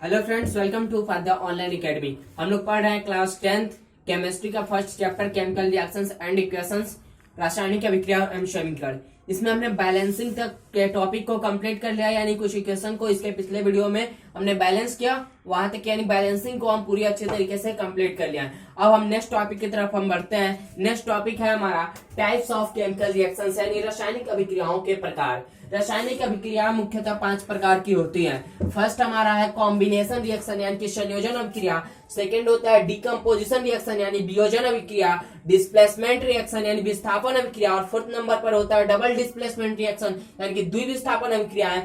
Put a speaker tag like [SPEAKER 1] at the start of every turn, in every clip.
[SPEAKER 1] Hello friends, welcome to father online academy. हम लोग पढ़ रहे हैं क्लास 10th केमिस्ट्री का first chapter chemical reactions and equations, रासायनिक अभिक्रिया एवं समीकरण। इसमें हमने बैलेंसिंग तक के टॉपिक को कंप्लीट कर लिया, यानी कुछ इक्वेशन को इसके पिछले वीडियो में हमने बैलेंस किया, वहां तक यानी बैलेंसिंग को हम पूरी अच्छे तरीके से कंप्लीट कर लिया। अब हम नेक्स्ट टॉपिक की तरफ हम बढ़ते हैं। नेक्स्ट टॉपिक है हमारा टाइप्स ऑफ केमिकल रिएक्शंस, यानी रासायनिक अभिक्रियाओं के प्रकार। रासायनिक अभिक्रिया मुख्यतः 5 प्रकार की होती हैं। फर्स्ट हमारा है कॉम्बिनेशन रिएक्शन यानी कि संयोजन अभिक्रिया। सेकंड होता है डिकम्पोजिशन रिएक्शन यानी वियोजन अभिक्रिया। डिस्प्लेसमेंट रिएक्शन यानी विस्थापन अभिक्रिया। और फोर्थ नंबर पर होता है डबल डिस्प्लेसमेंट रिएक्शन यानी कि द्विविस्थापन अभिक्रियाएं।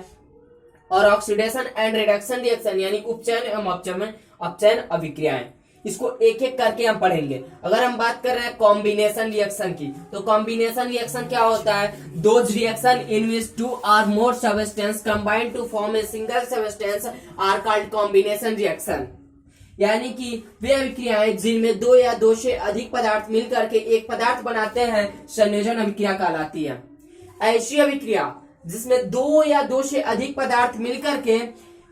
[SPEAKER 1] और ऑक्सीडेशन एंड रिडक्शन रिएक्शन यानी उपचयन एवं अपचयन अभिक्रियाएं। इसको एक एक करके हम पढ़ेंगे। अगर हम बात कर रहे हैं कॉम्बिनेशन रिएक्शन की, तो कॉम्बिनेशन रिएक्शन क्या होता है? Those reaction in which 2 or more substance combine to form a single substance are called combination reaction। यानी कि वे अभिक्रियाएं जिनमें 2 या 2 से अधिक पदार्थ मिलकर के एक पदार्थ बनाते हैं, संयोजन अभिक्रिया कहलाती है। ऐसी अभिक्रिया जिसमें 2 या 2 से अधिक पदार्थ मिलकर के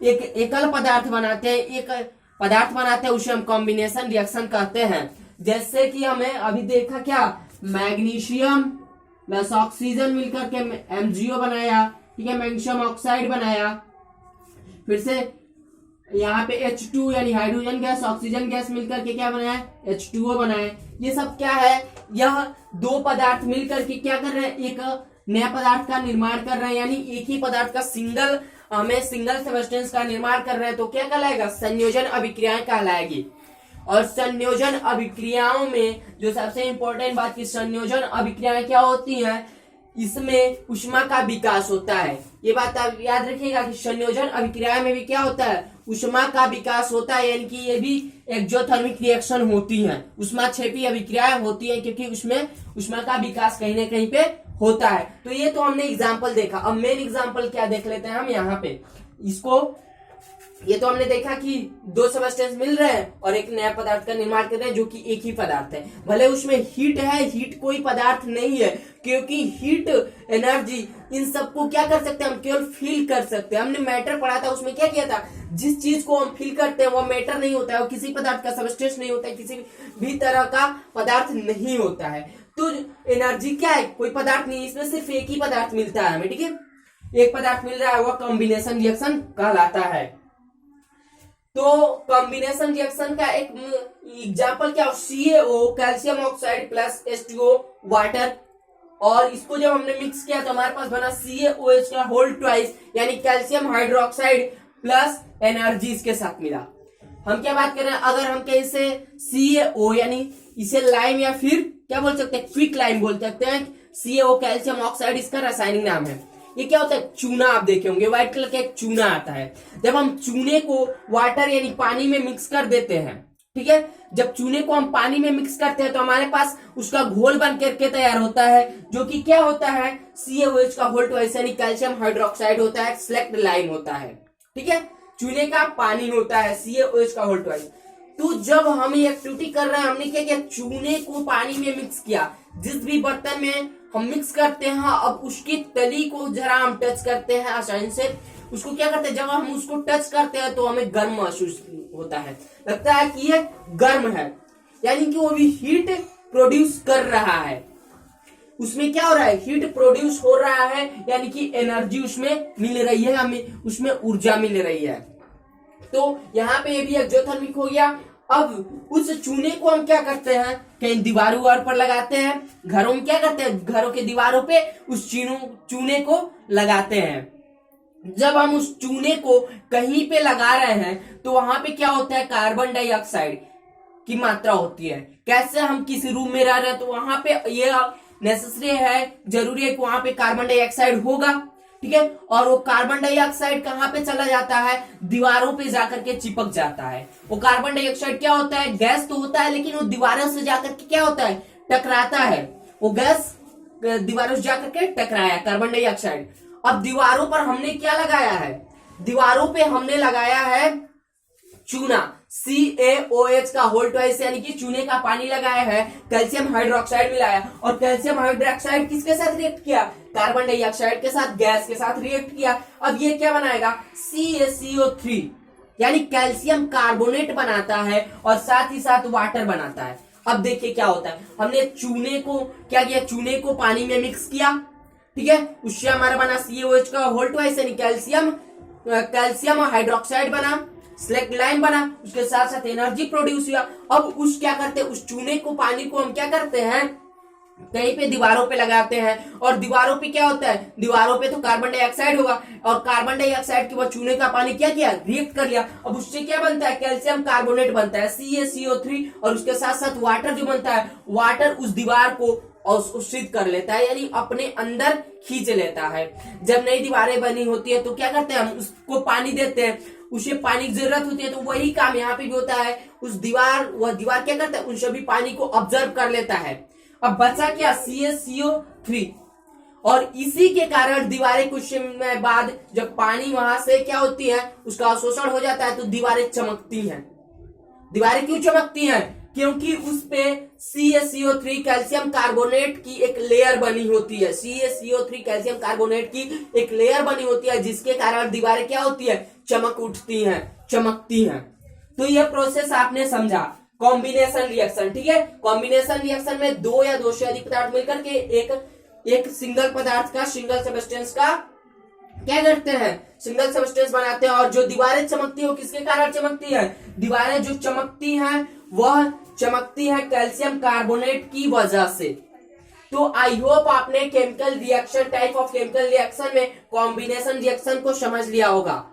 [SPEAKER 1] एक एकल पदार्थ बनाते हैं, उसे हम कॉम्बिनेशन रिएक्शन कहते हैं। जैसे कि हमें अभी देखा क्या, मैग्नीशियम प्लस ऑक्सीजन मिलकर के MgO बनाया, ठीक है, मैग्नीशियम ऑक्साइड बनाया। फिर से यहाँ पे H2 यानी हाइड्रोजन गैस ऑक्सीजन गैस मिलकर के क्या बनाया, H2O बनाया। ये सब क्या है? यह 2 पदार्थ मिलकर के क्या कर रहे हैं, एक नया पदार्थ का निर्माण कर रहे हैं, यानी एक ही पदार्थ का सिंगल सब्सटेंस का निर्माण कर रहे हैं, तो क्या कहलाएगा? संयोजन अभिक्रियाएं कहलाएगी। और संयोजन अभिक्रियाओं में जो सबसे इंपॉर्टेंट बात की, संयोजन अभिक्रियाएं क्या होती हैं? इसमें ऊष्मा का विकास होता है। ये बात आप याद रखिएगा कि संयोजन अभिक्रिया में भी क्या होता है? ऊष्मा का विकास होता है, यानी कि ये भी एक्सोथर्मिक रिएक्शन होती है, ऊष्माक्षेपी अभिक्रियाएं होती है, क्योंकि उसमें ऊष्मा का विकास कहीं ना कहीं पे होता है। तो ये तो हमने एग्जाम्पल देखा। अब मेन एग्जाम्पल क्या देख लेते हैं हम यहाँ पे। ये तो हमने देखा कि 2 सबस्टेंस मिल रहे हैं और एक नया पदार्थ का निर्माण कर रहे हैं, जो कि एक ही पदार्थ है। भले उसमें हीट है, हीट कोई पदार्थ नहीं है, क्योंकि हीट एनर्जी इन सबको क्या कर सकते हैं? हम केवल फील कर सकते हैं। हमने मैटर पढ़ा था, उसमें क्या किया था? जिस चीज को हम फील करते हैं वो मैटर नहीं होता है, वो किसी पदार्थ का सबस्टेंस नहीं होता है, किसी भी तरह का पदार्थ नहीं होता है। तो एनर्जी क्या है? कोई पदार्थ नहीं, इसमें सिर्फ एक ही पदार्थ मिलता है हमें, ठीक है, एक पदार्थ मिल रहा है, वो कॉम्बिनेशन रिएक्शन कहलाता है। तो कॉम्बिनेशन रिएक्शन का एक एग्जांपल क्या? CaO calcium oxide plus H2O water, और इसको जब हमने मिक्स किया तो हमारे पास बना CaOH का होल ट्वाइस, यानी कैल्शियम हाइड्रोक्साइड प्लस एनर्जी इसके साथ मिला। हम क्या बात कर रहे हैं? अगर हम कहीं से CaO यानी इसे लाइम या फिर क्या बोल सकते हैं, क्विक लाइम बोल सकते हैं। CaO कैल्शियम ऑक्साइड इसका रासायनिक नाम है। ये क्या होता है? चूना। आप देखे होंगे व्हाइट कलर का एक चूना आता है। जब हम चूने को वाटर यानी पानी में मिक्स कर देते हैं, ठीक है, जब चूने को हम पानी में मिक्स करते हैं तो हमारे पास उसका घोल बन करके तैयार होता है, जो कि क्या होता है? CaOH का होल ट्वाइस यानी कैल्शियम हाइड्रोक्साइड होता है, सेलेक्ट लाइम होता है, ठीक है, चूने का पानी होता है CaOH का होल ट्वाइस। तो जब हम ये एक्टिविटी कर रहे हैं, हमने क्या किया? चूने को पानी में मिक्स किया। जिस भी बर्तन में हम मिक्स करते हैं, अब उसकी तली को जरा हम टच करते हैं आसानी से। उसको क्या करते हैं? जब हम उसको टच करते हैं तो हमें गर्म महसूस होता है, लगता है कि ये गर्म है, यानी कि वो भी हीट प्रोड्यूस कर रहा है। उसमें क्या हो रहा है? हीट प्रोड्यूस हो रहा है, यानी कि एनर्जी उसमें मिल रही है, हमें उसमें ऊर्जा मिल रही है। तो यहाँ पे ये भी एक्सोथर्मिक हो गया। अब उस चूने को हम क्या करते हैं? कहीं दीवारों पर लगाते हैं, घरों में क्या करते हैं? घरों के दीवारों पे उस चूने को लगाते हैं। जब हम उस चूने को कहीं पे लगा रहे हैं तो वहां पे क्या होता है? कार्बन डाइऑक्साइड की मात्रा होती है। कैसे? हम किसी रूम में रह रहे हैं तो वहां पे ये नेसेसरी है, जरूरी है कि वहां पे कार्बन डाइऑक्साइड होगा, ठीक है, और वो कार्बन डाइऑक्साइड कहाँ पे चला जाता है? दीवारों पे जाकर के चिपक जाता है। वो कार्बन डाइऑक्साइड क्या होता है? गैस तो होता है, लेकिन वो दीवारों से जाकर के क्या होता है? टकराता है। वो गैस दीवारों से जाकर के टकराया, कार्बन डाइऑक्साइड। अब दीवारों पर हमने क्या लगाया है? दीवारों पे हमने लगाया है चूना, CaOH का होल ट्वाइस यानी कि चूने का पानी लगाया है, कैल्शियम हाइड्रोक्साइड मिलाया, और कैल्शियम हाइड्रोक्साइड किसके साथ रिएक्ट किया? कार्बन डाइऑक्साइड के साथ, गैस के साथ रिएक्ट किया। अब ये क्या बनाएगा? CaCO3, यानी कैल्शियम कार्बोनेट बनाता है और साथ ही साथ वाटर बनाता है। अब देखिए क्या होता है, हमने चूने को क्या किया, चूने को पानी में मिक्स किया, ठीक है, उससे हमारा बना CaOH का होल ट्वाइस यानी कैल्शियम हाइड्रोक्साइड बना, स्लैग लाइम बना, उसके साथ साथ एनर्जी प्रोड्यूस हुआ। अब उस क्या करते हैं, उस चूने को पानी को हम क्या करते हैं, कहीं पे दीवारों पे लगाते हैं, और दीवारों पे क्या होता है, दीवारों पे तो कार्बन डाइऑक्साइड होगा, और कार्बन डाइऑक्साइड के बाद चूने का पानी क्या किया, रिएक्ट कर लिया। अब उससे क्या बनता है, कैल्शियम कार्बोनेट बनता है CaCO3, और उसके साथ साथ वाटर जो बनता है, वाटर उस दीवार को अवशोषित कर लेता है, यानी अपने अंदर खींच लेता है। जब नई दीवारें बनी होती है तो क्या करते हैं, हम उसको पानी देते हैं, उसे पानी की जरूरत होती है, तो वही काम यहाँ पे भी होता है, वह दीवार क्या करता है, उन सभी पानी को ऑब्जर्व कर लेता है। अब बचा क्या, CaCO3, और इसी के कारण दीवारें कुछ समय बाद जब पानी वहां से क्या होती है, उसका अवशोषण हो जाता है, तो दीवारें चमकती हैं। दीवारें क्यों चमकती हैं, क्योंकि उस पे CaCO3 कैल्शियम कार्बोनेट की एक लेयर बनी होती है, CaCO3 कैल्शियम कार्बोनेट की एक लेयर बनी होती है, जिसके कारण दीवारें क्या होती है, चमक उठती हैं, चमकती हैं। तो यह प्रोसेस आपने समझा, कॉम्बिनेशन रिएक्शन, ठीक है। कॉम्बिनेशन रिएक्शन में दो या दो से अधिक पदार्थ मिलकर के एक सिंगल पदार्थ का, सिंगल सब्सटेंस का क्या करते हैं, सिंगल सब्सटेंस बनाते हैं। और जो दीवारें चमकती है वो किसके कारण चमकती है, दीवारें जो चमकती हैं वह चमकती है कैल्शियम कार्बोनेट की वजह से। तो आई होप आपने chemical reaction, type of chemical reaction में कॉम्बिनेशन रिएक्शन को समझ लिया होगा।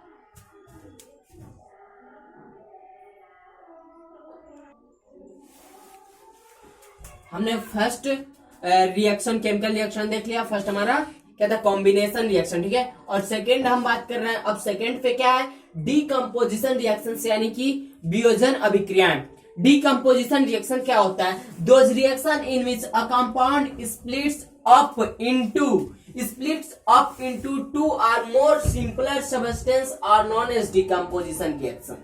[SPEAKER 1] हमने फर्स्ट रिएक्शन, केमिकल रिएक्शन देख लिया, फर्स्ट हमारा क्या था, कॉम्बिनेशन रिएक्शन, ठीक है। और सेकेंड हम बात कर रहे हैं, अब सेकेंड पे क्या है, डीकंपोजिशन रिएक्शन, यानी कि वियोजन अभिक्रियाएं। डीकंपोजिशन रिएक्शन क्या होता है, those reaction in which a compound splits up into two और more simpler substance are known as decomposition reaction.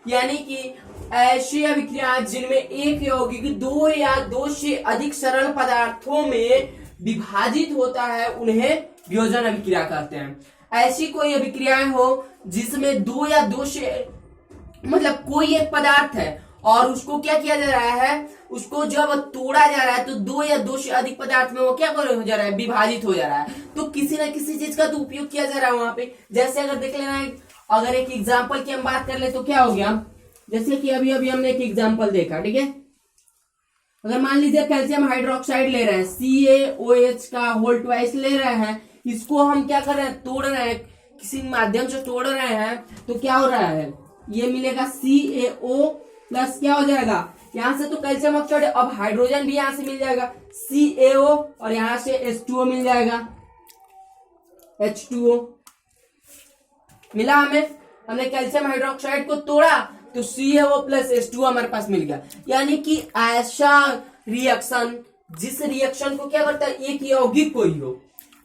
[SPEAKER 1] यानी कि ऐसी अभिक्रियाएं जिनमें एक यौगिक दो या दो से अधिक सरल पदार्थों में विभाजित होता है उन्हें वियोजन अभिक्रिया कहते हैं। ऐसी कोई अभिक्रियाएं हो जिसमें दो या दो से, मतलब कोई एक पदार्थ है और उसको क्या किया जा रहा है, उसको जब तोड़ा जा रहा है तो दो या दो से अधिक पदार्थ में वो क्या हो जा रहा है, विभाजित हो जा रहा है। तो किसी ना किसी चीज का तो उपयोग किया जा रहा है वहां पे। जैसे अगर देख लेना है, अगर एक एग्जाम्पल की हम बात कर ले तो क्या हो गया, जैसे कि अभी अभी हमने एक एग्जाम्पल देखा, ठीक है। अगर मान लीजिए कैल्शियम हाइड्रोक्साइड ले रहे हैं, CaOH का होल ट्वाइस ले रहे हैं, इसको हम क्या कर रहे हैं, तोड़ रहे हैं, किसी माध्यम से तोड़ रहे हैं, तो क्या हो रहा है, ये मिलेगा CaO प्लस क्या हो जाएगा, यहां से तो कैल्शियम ऑक्साइड, अब हाइड्रोजन भी यहां से मिल जाएगा CaO, और यहां से H2O मिल जाएगा, H2O मिला हमें। हमने कैल्शियम हाइड्रोक्साइड को तोड़ा तो CaO प्लस H2O हमारे पास मिल गया। यानी कि ऐसा रिएक्शन, जिस रिएक्शन को क्या करता है, एक यौगिक को ही हो,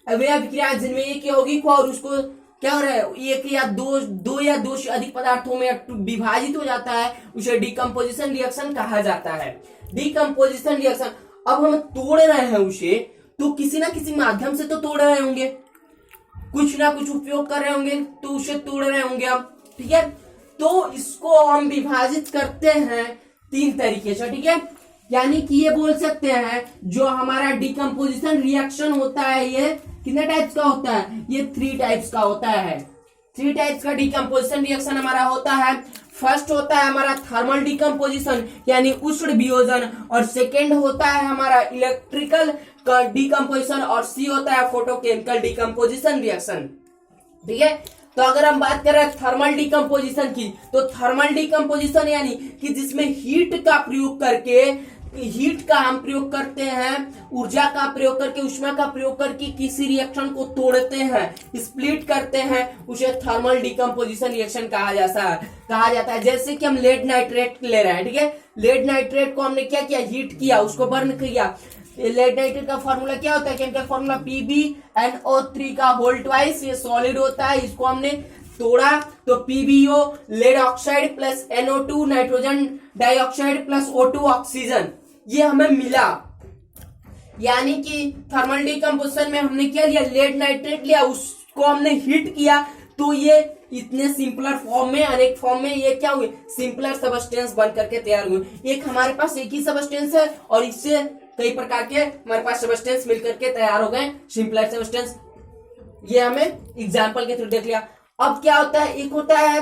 [SPEAKER 1] वे अभिक्रिया जिनमें एक यौगिक हो और उसको क्या हो रहा है, एक या दो या दो से अधिक पदार्थों में विभाजित हो जाता है, उसे डीकंपोजिशन रिएक्शन कहा जाता है। डीकंपोजिशन रिएक्शन, अब हम तोड़ रहे हैं उसे, तो किसी ना किसी माध्यम से तो तोड़ रहे होंगे, कुछ ना कुछ उपयोग कर रहे होंगे, तो उसे तोड़ रहे होंगे हम, ठीक है। तो इसको हम विभाजित करते हैं तीन तरीके से, ठीक है। यानी कि ये बोल सकते हैं जो हमारा डीकंपोजिशन रिएक्शन होता है, ये कितने टाइप्स का होता है, ये 3 टाइप्स का होता है। 3 टाइप्स का डीकंपोजिशन रिएक्शन हमारा होता है। फर्स्ट होता है हमारा थर्मल डीकंपोजिशन यानी उष्ण वियोजन, और सेकेंड होता है हमारा इलेक्ट्रिकल डीकंपोजिशन, और सी होता है फोटोकेमिकल डीकंपोजिशन रिएक्शन, ठीक है। तो अगर हम बात कर रहे हैं थर्मल डीकंपोजिशन की, तो थर्मल डीकंपोजिशन यानी कि जिसमें हीट का प्रयोग करके, हीट का हम प्रयोग करते हैं, ऊर्जा का प्रयोग करके, ऊष्मा का प्रयोग करके किसी रिएक्शन को तोड़ते हैं, स्प्लिट करते हैं, उसे थर्मल डीकंपोजिशन रिएक्शन कहा जाता है। जैसे कि हम लेड नाइट्रेट ले रहे हैं, ठीक है। लेड नाइट्रेट को हमने क्या किया, हीट किया, उसको बर्न किया। लेड नाइट्रेट का फॉर्मूला क्या होता है, केमिकल फॉर्मूला PbNO3 का होल ट्वाइस, ये सॉलिड होता है, इसको हमने तोड़ा तो PbO lead oxide plus NO2 nitrogen dioxide plus O2 oxygen, ये हमें मिला। यानी कि थर्मल डीकंपोजिशन में हमने क्या लिया, लेड नाइट्रेट लिया, उसको हमने हीट किया, तो ये इतने सिंपलर फॉर्म में, अनेक फॉर्म में ये क्या हुए, सिंपलर सबस्टेंस बन करके तैयार हुए। एक हमारे पास एक ही सबस्टेंस है और इससे कई प्रकार के हमारे पास सबस्टेंस मिलकर के तैयार हो गए सिंपलर सबस्टेंस। ये हमें एग्जाम्पल के थ्रू देख लिया। अब क्या होता है, एक होता है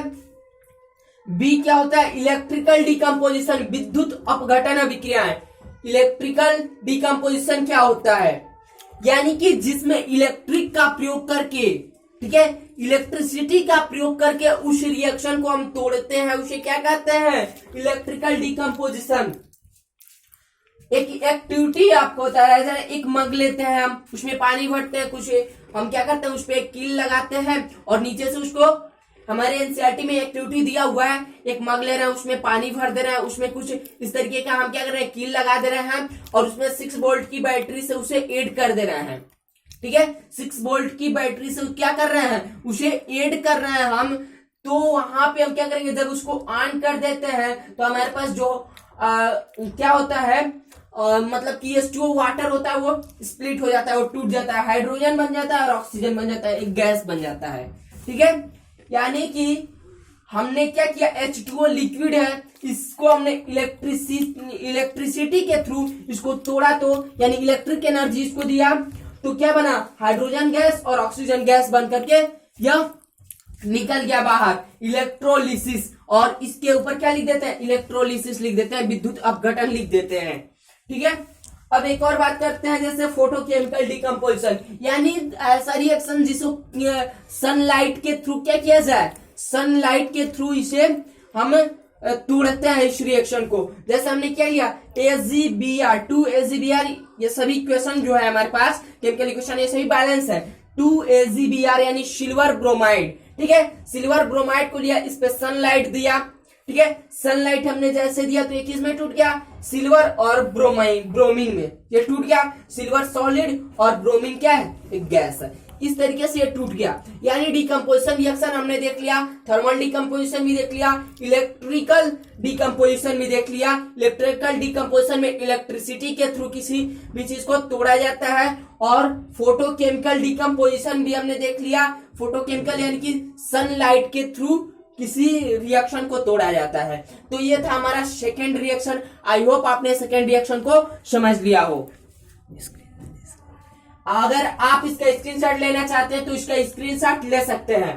[SPEAKER 1] बी, क्या होता है, इलेक्ट्रिकल डिकम्पोजिशन, विद्युत अपघटन अभिक्रियाएं। इलेक्ट्रिकल डिकम्पोजिशन क्या होता है, यानी कि जिसमें इलेक्ट्रिक का प्रयोग करके, ठीक है, इलेक्ट्रिसिटी का प्रयोग करके उस रिएक्शन को हम तोड़ते हैं, उसे क्या कहते हैं, इलेक्ट्रिकल डिकम्पोजिशन। एक एक्टिविटी आपको होता है, एक मग लेते हैं हम, उसमें पानी भरते हैं, कुछ हम क्या करते हैं, उस पर एक कील लगाते हैं और नीचे से उसको, हमारे एनसीईआरटी में एक्टिविटी दिया हुआ है, एक मग ले रहे हैं, उसमें पानी भर दे रहे हैं, उसमें कुछ इस तरीके का हम क्या कर रहे हैं, कील लगा दे रहे हैं और उसमें 6 वोल्ट की बैटरी से उसे ऐड कर दे रहे हैं। ठीक है, 6 वोल्ट की बैटरी से क्या कर रहे हैं, उसे ऐड कर रहे हैं हम। तो वहां पे हम क्या करेंगे, जब उसको ऑन कर देते हैं तो हमारे पास जो क्या होता है, मतलब कि H2O वाटर होता है वो स्प्लिट हो जाता है, वो टूट जाता है, हाइड्रोजन बन जाता है और ऑक्सीजन बन जाता है, एक गैस बन जाता है। ठीक है, यानी कि हमने क्या किया, H2O लिक्विड है, इसको हमने इलेक्ट्रिसिटी के थ्रू इसको तोड़ा, तो यानी इलेक्ट्रिक एनर्जी इसको दिया, तो क्या बना, हाइड्रोजन गैस और ऑक्सीजन गैस बन करके यह निकल गया बाहर, इलेक्ट्रोलिसिस। और इसके ऊपर क्या लिख देते हैं, इलेक्ट्रोलिसिस लिख देते हैं, विद्युत अपघटन लिख देते हैं। ठीक है, अब एक और बात करते हैं, जैसे फोटोकेमिकल डिकम्पोजिशन, यानी ऐसा रिएक्शन जिसको सनलाइट के थ्रू क्या किया जाए, सनलाइट के थ्रू इसे हम तोड़ते हैं इस रिएक्शन को। जैसे हमने क्या लिया, AgBr 2AgBr, ये सभी इक्वेशन जो है हमारे पास केमिकल इक्वेशन, ये सभी बैलेंस है। 2AgBr यानी सिल्वर ब्रोमाइड। ठीक है, सिल्वर ब्रोमाइड को लिया, इस पे सनलाइट दिया। ठीक है, सनलाइट हमने जैसे दिया तो एक किस में टूट गया, सिल्वर और ब्रोमीन में, ये टूट गया, सिल्वर सॉलिड और ब्रोमीन क्या है, एक गैस है, इस तरीके से ये टूट गया। यानी डिकम्पोजिशन रिएक्शन हमने देख लिया, थर्मल डिकम्पोजिशन भी देख लिया, इलेक्ट्रिकल डिकम्पोजिशन भी देख लिया। इलेक्ट्रिकल डिकम्पोजिशन में इलेक्ट्रिसिटी के थ्रू किसी भी चीज को तोड़ा जाता है, और फोटोकेमिकल डिकम्पोजिशन भी हमने देख लिया। फोटोकेमिकल यानी कि सनलाइट के थ्रू किसी रिएक्शन को तोड़ा जाता है। तो ये था हमारा सेकेंड रिएक्शन। आई होप आपने सेकेंड रिएक्शन को समझ लिया हो। अगर आप इसका स्क्रीनशॉट लेना चाहते हैं तो इसका स्क्रीनशॉट ले सकते हैं।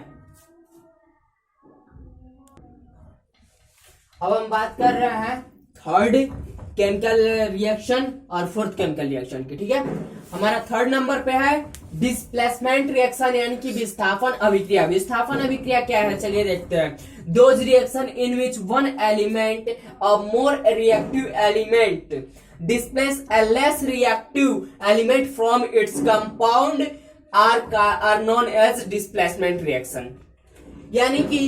[SPEAKER 1] अब हम बात कर रहे हैं थर्ड केमिकल रिएक्शन और फोर्थ केमिकल रिएक्शन की। ठीक है, हमारा थर्ड नंबर पे है डिस्प्लेसमेंट रिएक्शन, यानी कि विस्थापन अभिक्रिया। विस्थापन अभिक्रिया क्या है, चलिए देखते हैं। Those reaction in which one element a more reactive element displace a less reactive element from its compound are known as displacement reaction। यानी कि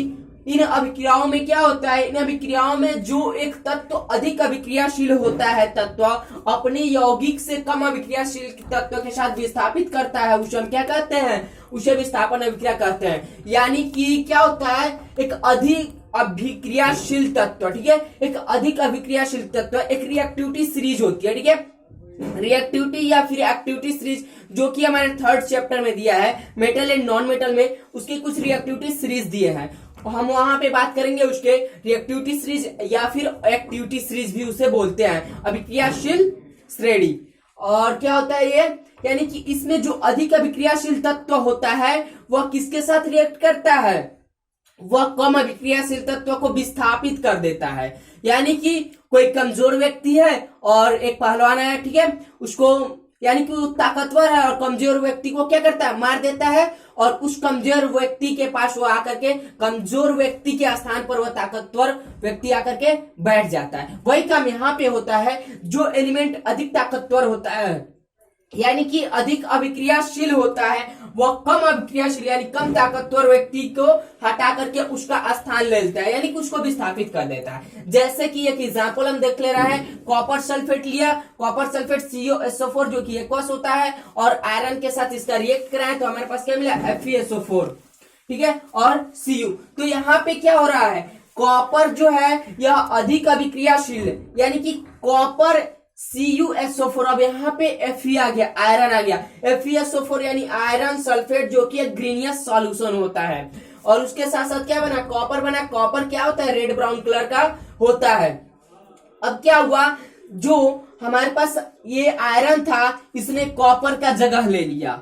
[SPEAKER 1] इन अभिक्रियाओं में क्या होता है, इन अभिक्रियाओं में जो एक तत्व अधिक अभिक्रियाशील होता है, तत्व अपने यौगिक से कम अभिक्रियाशील तत्व के साथ विस्थापित करता है, उसे हम क्या कहते हैं, उसे विस्थापन अभिक्रिया कहते हैं। यानी कि क्या होता है, एक अधिक अभिक्रियाशील तत्व, ठीक है, एक अधिक अभिक्रियाशील तत्व, एक रिएक्टिविटी सीरीज होती है। ठीक है, रिएक्टिविटी या फिर एक्टिविटी सीरीज जो कि हमारे थर्ड चैप्टर में दिया है, मेटल एंड नॉन मेटल में, उसके कुछ रिएक्टिविटी सीरीज दिए हैं, हम वहां पे बात करेंगे उसके रिएक्टिविटी सीरीज या फिर एक्टिविटी सीरीज भी उसे बोलते हैं, अभिक्रियाशील श्रेणी। और क्या होता है ये, यानी कि इसमें जो अधिक अभिक्रियाशील तत्व होता है वह किसके साथ रिएक्ट करता है, वह कम अभिक्रियाशील तत्व को विस्थापित कर देता है। यानी कि कोई कमजोर व्यक्ति है और एक पहलवान है, ठीक है, उसको यानी कि वो ताकतवर है और कमजोर व्यक्ति को क्या करता है, मार देता है, और उस कमजोर व्यक्ति के पास वो आकर के कमजोर व्यक्ति के स्थान पर वह ताकतवर व्यक्ति आकर के बैठ जाता है। वही काम यहाँ पे होता है, जो एलिमेंट अधिक ताकतवर होता है यानी कि अधिक अभिक्रियाशील होता है, वह कम अभिक्रियाशील यानी कम ताकतवर व्यक्ति को हटा करके उसका स्थान ले लेता है, यानी कि उसको विस्थापित कर देता है। जैसे कि एक एग्जांपल हम देख ले रहा है, कॉपर सल्फेट लिया, कॉपर सल्फेट CuSO4 जो कि एक्वस होता है, और आयरन के साथ इसका रिएक्ट कराएं तो हमारे पास क्या मिला, FeSO4, ठीक है, और Cu। तो यहाँ पे क्या हो रहा है, कॉपर जो है यह अधिक अभिक्रियाशील, यानी कि कॉपर CuSO4, अब यहाँ पे Fe आ गया, आयरन आ गया, FeSO4 यानी आयरन सल्फेट जो कि एक ग्रीनियस सॉल्यूशन होता है, और उसके साथ साथ क्या बना, कॉपर बना। कॉपर क्या होता है, रेड ब्राउन कलर का होता है। अब क्या हुआ, जो हमारे पास ये आयरन था इसने कॉपर का जगह ले लिया।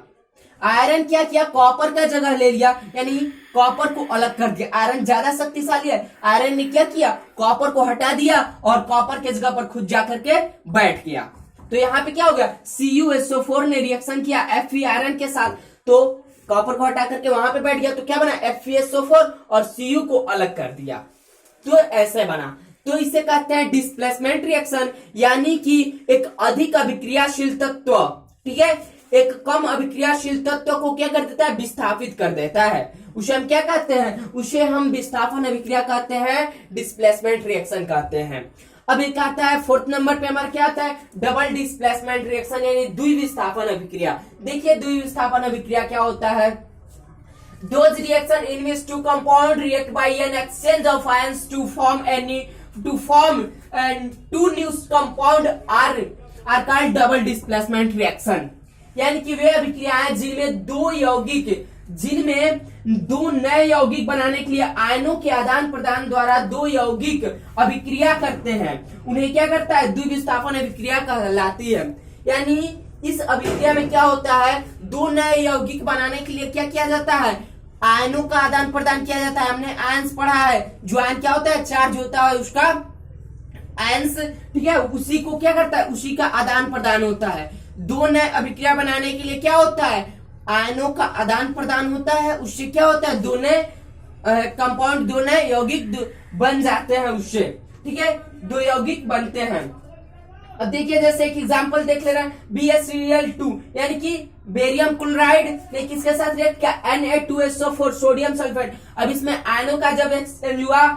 [SPEAKER 1] आयरन क्या किया, कॉपर का जगह ले लिया, यानी कॉपर को अलग कर दिया। आयरन ज्यादा शक्तिशाली है, आयरन ने क्या किया, कॉपर को हटा दिया और कॉपर के जगह पर खुद जाकर के बैठ गया। तो यहाँ पे क्या हो गया, CuSO4 ने रिएक्शन किया Fe आयरन के साथ, तो कॉपर को हटा करके वहां पे बैठ गया, तो क्या बना, FeSO4 और Cu को अलग कर दिया। तो ऐसे बना। तो इसे कहते हैं डिस्प्लेसमेंट रिएक्शन, यानी कि एक अधिक अभिक्रियाशील तत्व, ठीक है, एक कम अभिक्रियाशील तत्व को क्या कर देता है, विस्थापित कर देता है। उसे हम क्या कहते हैं, उसे हम विस्थापन अभिक्रिया कहते हैं, डिस्प्लेसमेंट रिएक्शन कहते हैं। अब एक आता है 4th नंबर पे हमारा क्या आता है, डबल डिस्प्लेसमेंट रिएक्शन, यानी द्विविस्थापन अभिक्रिया। देखिए द्विविस्थापन अभिक्रिया क्या होता है, those reaction in which two compound react by an exchange of ions to form two new compound are called double displacement reaction। यानी कि वे अभिक्रियाएं जिनमें दो नए यौगिक बनाने के लिए आयनों के आदान प्रदान द्वारा दो यौगिक अभिक्रिया करते हैं, उन्हें क्या करता है, द्विविस्थापन अभिक्रिया कहलाती है। यानी इस अभिक्रिया में क्या होता है, दो नए यौगिक बनाने के लिए क्या किया जाता है, आयनों का आदान प्रदान किया जाता है। हमने आयंस पढ़ा है, जो आयन क्या होता है, चार्ज होता है उसका आयंस, ठीक है, उसी को क्या करता है, उसी का आदान प्रदान होता है। दो नए अभिक्रिया बनाने के लिए क्या होता है, आयनों का आदान प्रदान होता है, उससे क्या होता है, दो नए कंपाउंड, दो नए यौगिक बन जाते हैं उससे, ठीक है, दो यौगिक बनते हैं। अब देखिए जैसे एक एग्जांपल देख ले रहे हैं, BaCl2 यानी कि बेरियम क्लोराइड ने किसके साथ रिएक्ट किया, Na2SO4 सोडियम सल्फेट। अब इसमें आयनों का जब एक्सचेंज हुआ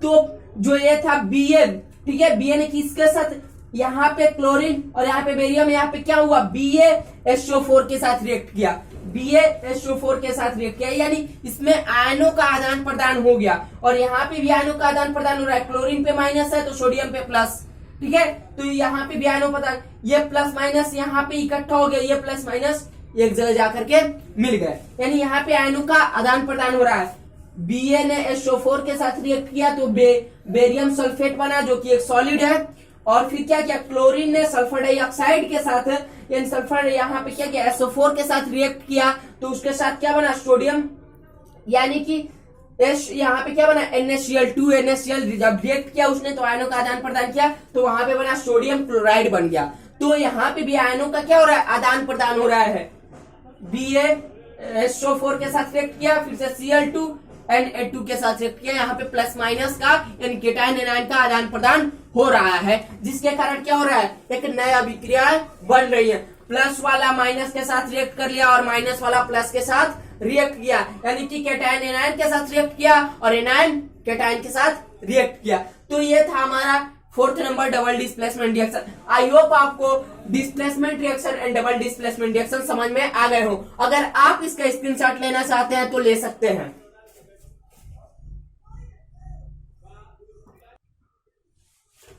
[SPEAKER 1] तो जो ये था Bn, ठीक है, Bn ने किसके साथ, यहाँ पे क्लोरीन और यहाँ पे बेरियम, यहाँ पे क्या हुआ, BaSO4 के साथ रिएक्ट किया, BaSO4 के साथ रिएक्ट किया, यानी इसमें आयनों का आदान प्रदान हो गया। और यहाँ पे भी आयनों का आदान प्रदान हो रहा है, क्लोरीन पे माइनस है तो सोडियम पे प्लस, ठीक है, तो यहाँ पे भी आयनों प्रदान, ये प्लस माइनस यहाँ पे इकट्ठा हो गया, ये प्लस माइनस एक जगह जाकर के मिल गए, यानी यहाँ पे आयनों का आदान प्रदान हो रहा है। Ba ने SO4 के साथ रिएक्ट किया तो बेरियम सल्फेट बना, जो कि एक सॉलिड है। और फिर क्या किया, क्लोरीन ने सल्फर डाइऑक्साइड के साथ, यानी सल्फर यहाँ पे क्या किया, SO4 के साथ रिएक्ट किया तो उसके साथ क्या बना, सोडियम, यानी कि यहाँ पे क्या बना, NaCl2 NaCl जब रिएक्ट किया उसने तो आयनों का आदान प्रदान किया तो वहां पे बना सोडियम क्लोराइड बन गया। तो यहाँ पे भी आयनों का क्या हो रहा है, आदान प्रदान हो रहा है। BaSO4 के साथ रिएक्ट किया, फिर से Cl2 Na2 के साथ रिएक्ट किया, यहाँ पे प्लस माइनस का यानी केटायन एनायन का आदान प्रदान हो रहा है, जिसके कारण क्या हो रहा है, एक नया अभिक्रिया बन रही है। प्लस वाला माइनस के साथ रिएक्ट कर लिया और माइनस वाला प्लस के साथ रिएक्ट किया, यानी कि केटायन एनायन के साथ रिएक्ट किया और एनायन केटायन के साथ रिएक्ट किया। तो ये था हमारा 4th number double displacement reaction. I hope आपको displacement reaction and double displacement reaction समझ में आ गए हो। अगर आप इसका स्क्रीनशॉट लेना चाहते हैं तो ले सकते हैं।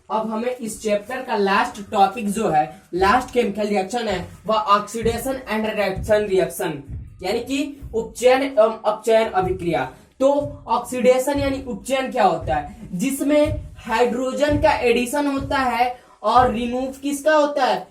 [SPEAKER 1] अब हमें इस चैप्टर का लास्ट टॉपिक जो है, लास्ट केमिकल रिएक्शन है, वह ऑक्सीडेशन एंड रिडक्शन रिएक्शन, यानी कि उपचयन एवं अपचयन अभिक्रिया। तो ऑक्सीडेशन यानी उपचयन क्या होता है, जिसमें हाइड्रोजन का एडिशन होता है और रिमूव किसका होता है,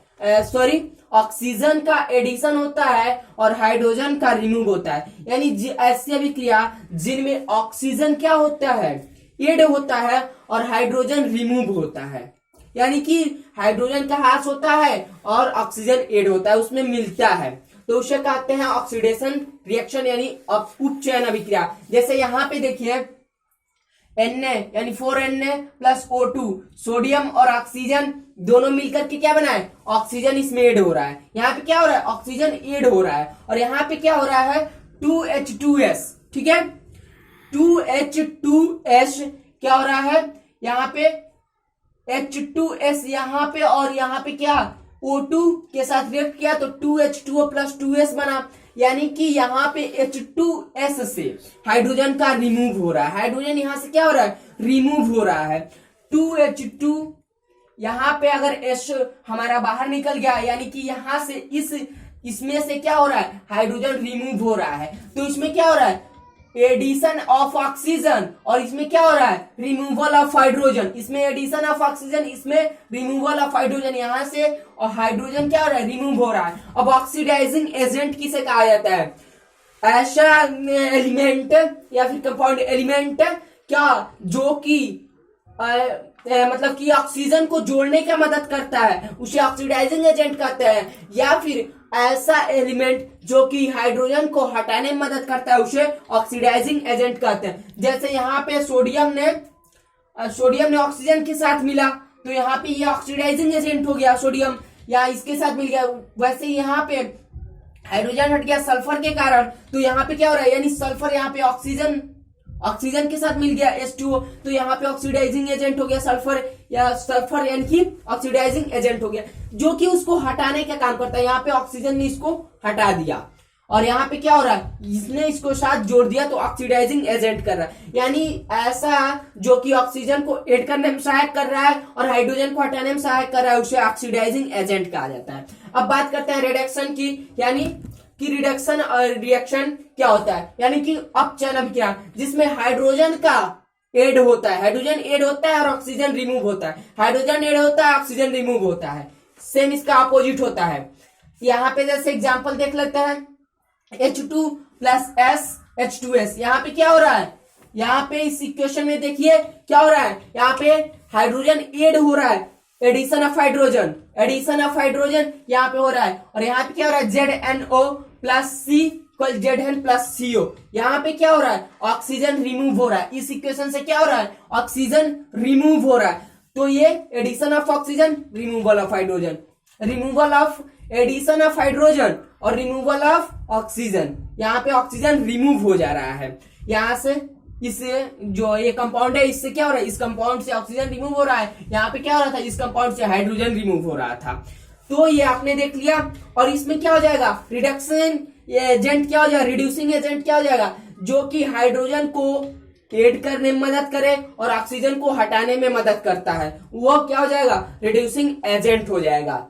[SPEAKER 1] ऑक्सीजन का एडिशन होता है और हाइड्रोजन का रिमूव होता है। यानी ऐसी अभिक्रिया जिनमें ऑक्सीजन क्या होता है, एड होता है और हाइड्रोजन रिमूव होता है, यानी कि हाइड्रोजन का ह्रास होता है और ऑक्सीजन एड होता है, उसमें मिलता है, तो उसे कहते हैं ऑक्सीडेशन रिएक्शन यानी उपचयन अभिक्रिया। जैसे यहाँ पे देखिए Na यानी 4Na प्लस O2, सोडियम और ऑक्सीजन दोनों मिलकर के क्या बना है, ऑक्सीजन इसमें एड हो रहा है। यहाँ पे क्या हो रहा है, ऑक्सीजन एड हो रहा है और यहाँ पे क्या हो रहा है, 2H2S, ठीक है, 2H2S क्या हो रहा है, यहाँ पे H2S यहाँ पे और यहाँ पे क्या O2 के साथ रिएक्ट किया तो 2H2O प्लस 2S बना, यानी कि यहाँ पे H2S से हाइड्रोजन का रिमूव हो रहा है, हाइड्रोजन यहाँ से क्या हो रहा है, रिमूव हो रहा है। 2H2 यहाँ पे अगर S हमारा बाहर निकल गया, यानी कि यहाँ से इसमें से क्या हो रहा है, हाइड्रोजन रिमूव हो रहा है, तो इसमें क्या हो रहा है, एडिशन ऑफ ऑक्सीजन, और इसमें क्या हो रहा है, रिमूवल ऑफ हाइड्रोजन। इसमें एडिशन ऑफ ऑक्सीजन, इसमें रिमूवल ऑफ हाइड्रोजन, यहां से और हाइड्रोजन क्या हो रहा है, रिमूव हो रहा है। अब ऑक्सीडाइजिंग एजेंट किसे कहा जाता है, ऐसा एलिमेंट या फिर कंपाउंड एलिमेंट क्या जो कि मतलब कि ऑक्सीजन को जोड़ने का मदद करता है, उसे ऑक्सीडाइजिंग एजेंट कहते हैं। या फिर ऐसा एलिमेंट जो कि हाइड्रोजन को हटाने में मदद करता है, उसे ऑक्सीडाइजिंग एजेंट कहते हैं। जैसे यहाँ पे सोडियम ने ऑक्सीजन के साथ मिला, तो यहाँ पे ये ऑक्सीडाइजिंग एजेंट हो गया सोडियम, या इसके साथ मिल गया। वैसे यहाँ पे हाइड्रोजन हट गया सल्फर के कारण, तो यहाँ पे क्या हो रहा है, यानी सल्फर यहाँ पे ऑक्सीजन के साथ मिल गया H2O, तो यहाँ पे ऑक्सीडाइजिंग एजेंट हो गया सल्फर, या सल्फर यानी कि ऑक्सीडाइजिंग एजेंट हो गया, जो कि उसको हटाने का काम करता है। यहाँ पे ऑक्सीजन ने इसको हटा दिया, और यहाँ पे क्या हो रहा है, इसने इसको साथ जोड़ दिया, तो ऑक्सीडाइजिंग एजेंट कर रहा है। यानी ऐसा जो कि ऑक्सीजन को ऐड करने में सहायक कर रहा है और हाइड्रोजन को हटाने में सहायक कर रहा है, उसे ऑक्सीडाइजिंग एजेंट कहा जाता है। अब बात करते हैं रिडक्शन की, यानी कि रिडक्शन और रिएक्शन क्या होता है, यानी कि अपचयन अभिक्रिया, जिसमें हाइड्रोजन का ऐड होता है, हाइड्रोजन ऐड होता है और ऑक्सीजन रिमूव होता है, हाइड्रोजन ऐड होता है, ऑक्सीजन रिमूव होता है। सेम इसका अपोजिट होता है। यहाँ पे जैसे एग्जांपल देख लेते हैं, H2 प्लस S H2S, यहाँ पे क्या हो रहा है, यहाँ पे इस इक्वेशन में देखिए क्या हो रहा है, यहाँ पे हाइड्रोजन ऐड हो रहा है, एडिशन ऑफ हाइड्रोजन यहाँ पे हो रहा है, और यहाँ पे क्या हो रहा है, ZNO plus C equal ZN plus CO। यहाँ पे क्या हो रहा है, ऑक्सीजन रिमूव हो रहा है। इस इक्वेशन से क्या हो रहा है, ऑक्सीजन रिमूव हो रहा है। तो ये addition of oxygen, removal of hydrogen, removal of addition of hydrogen और रिमूवल ऑफ ऑक्सीजन, यहाँ पे ऑक्सीजन रिमूव हो जा रहा है। यहाँ से इस जो ये कंपाउंड है, इससे क्या हो रहा है, इस कंपाउंड से ऑक्सीजन रिमूव हो रहा है। यहाँ पे क्या हो रहा था, इस कंपाउंड से हाइड्रोजन रिमूव हो रहा था। तो ये आपने देख लिया। और इसमें क्या हो जाएगा, रिडक्शन एजेंट क्या हो जाएगा, रिड्यूसिंग एजेंट क्या हो जाएगा, जो कि हाइड्रोजन को ऐड करने में मदद करे और ऑक्सीजन को हटाने में मदद करता है, वो क्या हो जाएगा, रिड्यूसिंग एजेंट हो जाएगा।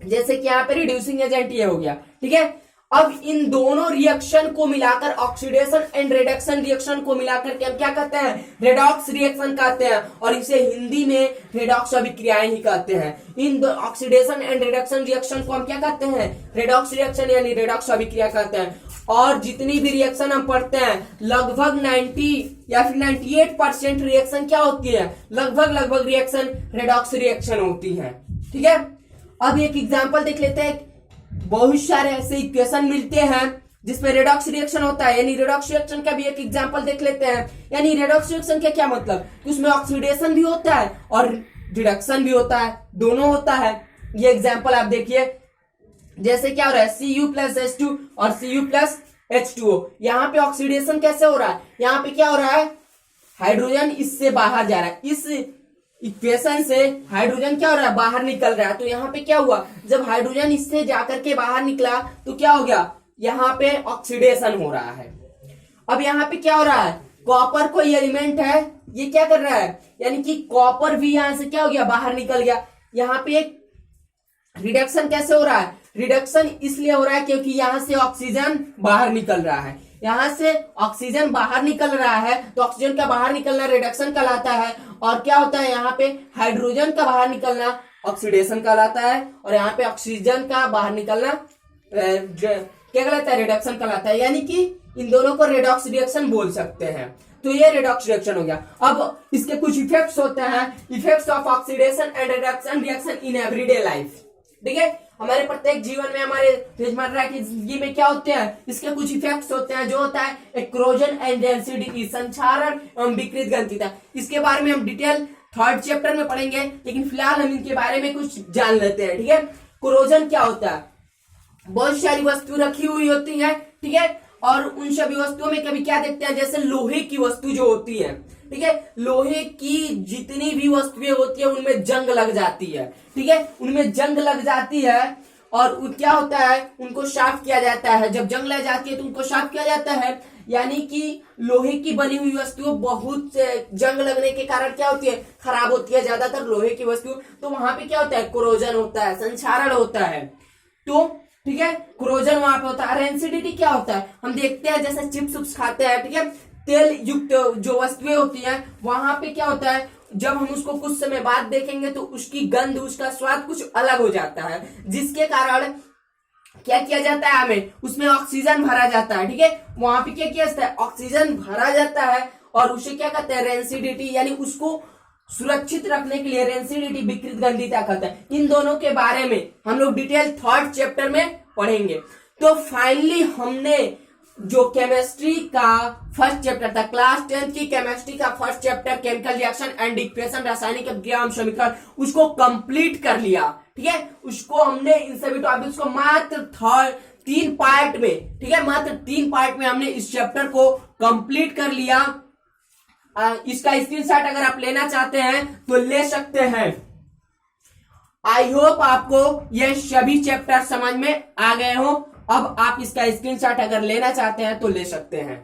[SPEAKER 1] जैसे कि यहाँ पे रिड्यूसिंग एजेंट ये हो गया, ठीक है। अब इन दोनों रिएक्शन को मिलाकर, ऑक्सीडेशन एंड रिडक्शन रिएक्शन को मिलाकर के हम क्या कहते हैं, रेडॉक्स रिएक्शन कहते हैं, और इसे हिंदी में रेडॉक्स अभिक्रियाएं ही कहते हैं। In oxidation and reduction reaction को हम क्या कहते हैं, रेडॉक्स रिएक्शन यानी रेडॉक्स अभिक्रिया कहते हैं। और जितनी भी रिएक्शन हम पढ़ते हैं, लगभग 90 या फिर 98% रिएक्शन क्या होती है, लगभग रिएक्शन रेडॉक्स रिएक्शन होती है, ठीक है। अब एक एग्जांपल देख लेते हैं। बहुत सारे ऐसे इक्वेशन मिलते हैं जिसमें रेडॉक्स रिएक्शन होता है, यानी रेडॉक्स रिएक्शन का भी एक एग्जांपल देख लेते हैं। यानी रेडॉक्स रिएक्शन का क्या मतलब, कि उसमें ऑक्सीडेशन भी होता है और रिडक्शन भी होता है, दोनों होता है। ये एग्जांपल आप देखिए, जैसे क्या हो रहा है, Cu प्लस H2 और Cu प्लस H2O। यहाँ पे ऑक्सीडेशन कैसे हो रहा है, यहाँ पे क्या हो रहा है, हाइड्रोजन इससे बाहर जा रहा है, इस इक्वेशन से हाइड्रोजन क्या हो रहा है, बाहर निकल रहा है। तो यहाँ पे क्या हुआ, जब हाइड्रोजन इससे जाकर के बाहर निकला तो क्या हो गया, यहाँ पे ऑक्सीडेशन हो रहा है। अब यहाँ पे क्या हो रहा है, कॉपर कोई एलिमेंट है, ये क्या कर रहा है, यानी कि कॉपर भी यहाँ से क्या हो गया, बाहर निकल गया। यहाँ पे एक रिडक्शन कैसे हो रहा है, रिडक्शन इसलिए हो रहा है क्योंकि यहाँ से ऑक्सीजन बाहर निकल रहा है, यहाँ से ऑक्सीजन बाहर निकल रहा है, तो ऑक्सीजन का बाहर निकलना रिडक्शन कहलाता है। और क्या होता है, यहाँ पे हाइड्रोजन का बाहर निकलना ऑक्सीडेशन कहलाता है, और यहाँ पे ऑक्सीजन का बाहर निकलना क्या कहलाता है, रिडक्शन कहलाता है। यानी कि इन दोनों को रेडॉक्स रिएक्शन बोल सकते हैं। तो ये रेडॉक्स रिएक्शन हो गया। अब इसके कुछ इफेक्ट्स होते हैं, effects of oxidation and reduction reaction in everyday life, ठीक है। हमारे प्रत्येक जीवन में, हमारे रोजमर्रा की जिंदगी में क्या होते हैं, इसके कुछ इफेक्ट्स होते हैं, जो होता है एक्रोजन एंड डेंसिटी, संक्षारण एवं विकृत गतिता। इसके बारे में हम डिटेल 3rd चैप्टर में पढ़ेंगे, लेकिन फिलहाल हम इनके बारे में कुछ जान लेते हैं, ठीक है। कोरोजन क्या होता है, बहुत सारी वस्तु रखी हुई होती है, ठीक है, और उन सभी वस्तुओं में कभी क्या देखते हैं, जैसे लोहे की वस्तु जो होती है, ठीक है, लोहे की जितनी भी वस्तुएं होती है उनमें जंग लग जाती है, ठीक है, उनमें जंग लग जाती है और क्या होता है, उनको साफ किया जाता है। जब जंग लग जाती है तो उनको साफ किया जाता है, यानी कि लोहे की बनी हुई वस्तु बहुत जंग लगने के कारण क्या होती है, खराब होती है, ज्यादातर लोहे की वस्तु। तो वहां पे क्या होता है, कोरोजन होता है, संक्षारण होता है। तो ठीक है, क्रोजन वहां पे होता है। रेंसिडिटी क्या होता है, हम देखते हैं जैसे चिप्स उप्स खाते हैं, ठीक है, तेल युक्त जो वस्तुएं होती हैं वहां पे क्या होता है, जब हम उसको कुछ समय बाद देखेंगे तो उसकी गंध, उसका स्वाद कुछ अलग हो जाता है, जिसके कारण क्या किया जाता है, हमें उसमें ऑक्सीजन भरा जाता है। ठीक है, वहां पे क्या किया जाता है, ऑक्सीजन भरा जाता है और उसे क्या कहते हैं, रेंसिडिटी, यानी उसको सुरक्षित रखने के लिए रेंसिडिटी, विकृत गंधिता कहते हैं। इन दोनों के बारे में हम लोग डिटेल थर्ड चैप्टर में पढ़ेंगे। तो फाइनली हमने जो केमिस्ट्री का फर्स्ट चैप्टर था, क्लास 10 की केमिस्ट्री का first chapter chemical reaction and equation, रासायनिक अभिक्रिया एवं समीकरण, उसको कंप्लीट कर लिया। ठीक है, उसको हमने इन सभी टॉपिक्स को मात्र 3 पार्ट में, ठीक है, मात्र 3 पार्ट में हमने इस चैप्टर को कंप्लीट कर लिया। इसका स्क्रीनशॉट अगर आप लेना चाहते हैं तो ले सकते हैं। आई होप आपको ये सभी चैप्टर समझ में आ गए हो। अब आप इसका स्क्रीनशॉट अगर लेना चाहते हैं तो ले सकते हैं।